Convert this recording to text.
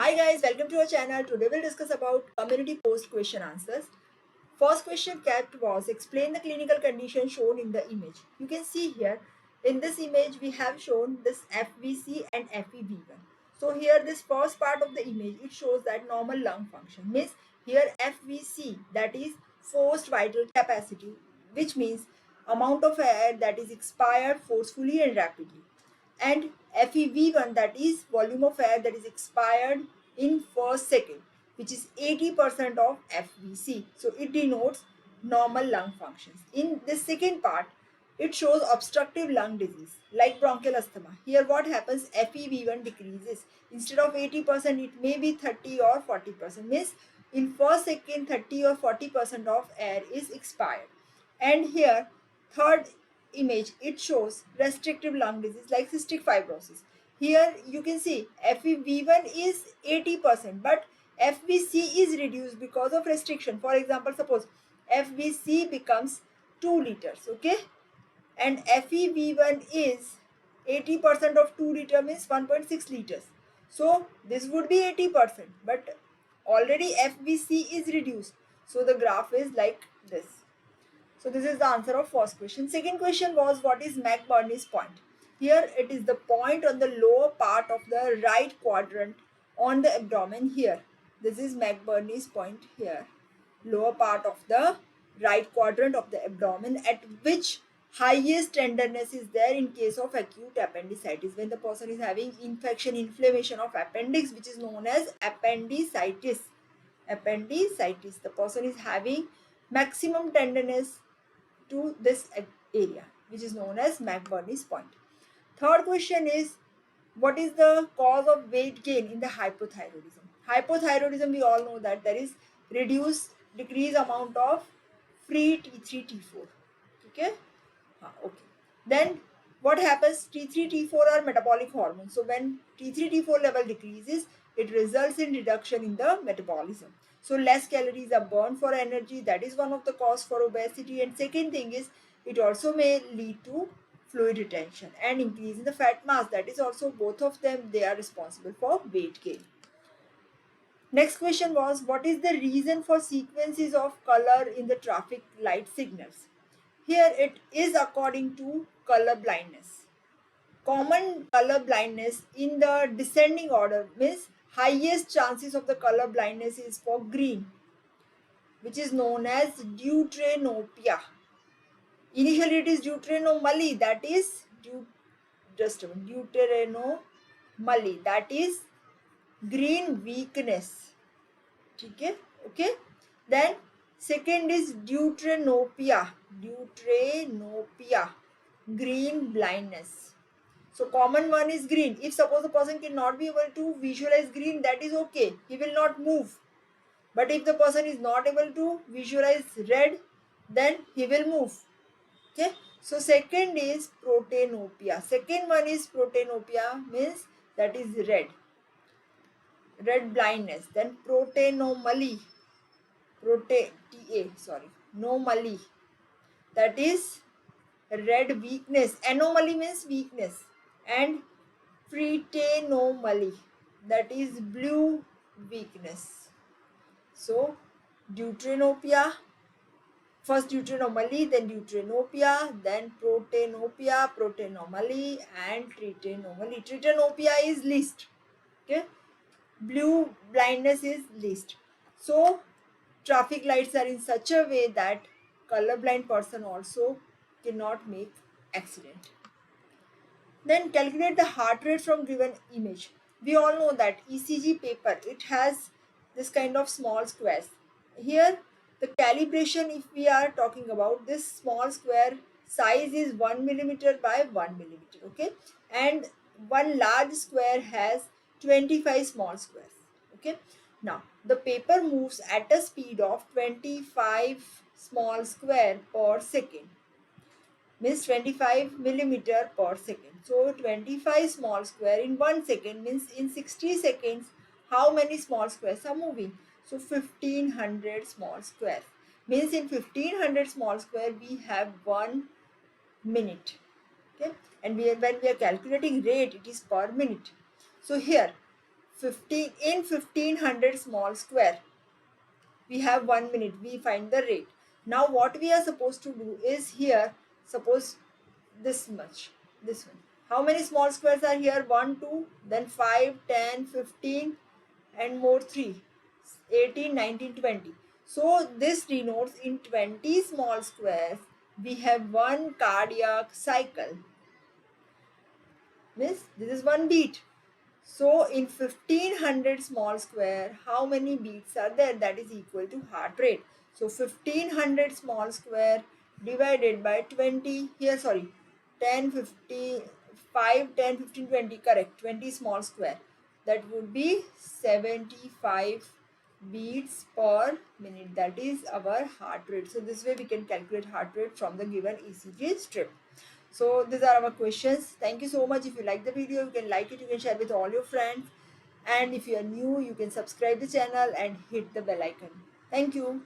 Hi guys, welcome to our channel. Today we'll discuss about community post question answers. First question kept was explain the clinical condition shown in the image. You can see here in this image we have shown this FVC and FEV1. So here this first part of the image it shows that normal lung function means here FVC, that is forced vital capacity, which means amount of air that is expired forcefully and rapidly, and FeV1, that is volume of air that is expired in first second, which is 80% of FVC. So it denotes normal lung functions. In this second part, it shows obstructive lung disease like bronchial asthma. Here what happens, FeV1 decreases. Instead of 80%, it may be 30 or 40%. Means in first second 30 or 40% of air is expired. And here third image it shows restrictive lung disease like cystic fibrosis. Here you can see FeV1 is 80%, but FVC is reduced because of restriction. For example, suppose FVC becomes 2 liters, okay, and FeV1 is 80% of 2 liter means 1.6 liters. So this would be 80%, but already FVC is reduced. So the graph is like this. So this is the answer of first question. Second question was what is McBurney's point? Here it is the point on the lower part of the right quadrant on the abdomen here. This is McBurney's point here. Lower part of the right quadrant of the abdomen, at which highest tenderness is there in case of acute appendicitis, when the person is having infection, inflammation of appendix, which is known as appendicitis. Appendicitis. The person is having maximum tenderness to this area, which is known as McBurney's point. Third question is what is the cause of weight gain in the hypothyroidism? Hypothyroidism, we all know that there is decrease amount of free T3 T4. Okay. Okay. Then what happens? T3 T4 are metabolic hormones. So when T3 T4 level decreases, it results in reduction in the metabolism. So less calories are burned for energy. That is one of the cause for obesity. And second thing is it also may lead to fluid retention and increase in the fat mass. That is also, both of them, they are responsible for weight gain. Next question was what is the reason for sequences of color in the traffic light signals? Here it is according to color blindness. Common color blindness in the descending order means highest chances of the color blindness is for green, which is known as deuteranopia. Initially it is deuteranomaly, that is deuteranomaly, that is green weakness. Okay. Then second is deuteranopia, green blindness. So common one is green. If suppose the person cannot be able to visualize green, that is okay, he will not move. But if the person is not able to visualize red, then he will move. Okay. So second is protanopia. Second one is protanopia, means that is red blindness. Then protanomaly, nomaly, that is red weakness. Anomaly means weakness. And pretanomaly, that is blue weakness. So deuteranopia, first deuteranomaly, then deuteranopia, then protanomaly, and tritanomaly. Tritanopia is least. Okay. Blue blindness is least. So traffic lights are in such a way that colorblind person also cannot make accident. Then calculate the heart rate from given image. We all know that ECG paper, it has this kind of small squares. Here the calibration, if we are talking about this small square, size is 1 millimeter by 1 millimeter. Okay. And one large square has 25 small squares. Okay. Now the paper moves at a speed of 25 small square per second, means 25 millimeter per second. So 25 small square in 1 second means in 60 seconds how many small squares are moving? So 1500 small squares, means in 1500 small square we have 1 minute. Okay. And when we are calculating rate, it is per minute. So here 1500 small square. We have 1 minute, we find the rate. Now what we are supposed to do is here, suppose this much, this one. How many small squares are here? 1, 2, then 5, 10, 15, and more 3, 18, 19, 20. So this denotes in 20 small squares, we have one cardiac cycle. Means this is one beat. So in 1500 small square, how many beats are there? That is equal to heart rate. So 1500 small square divided by 20, here sorry, 10, 50, 5, 10, 15, 20, correct, 20 small square. That would be 75 beats per minute. That is our heart rate. So this way we can calculate heart rate from the given ECG strip. So these are our questions. Thank you so much. If you like the video, you can like it, you can share with all your friends. And if you are new, you can subscribe the channel and hit the bell icon. Thank you.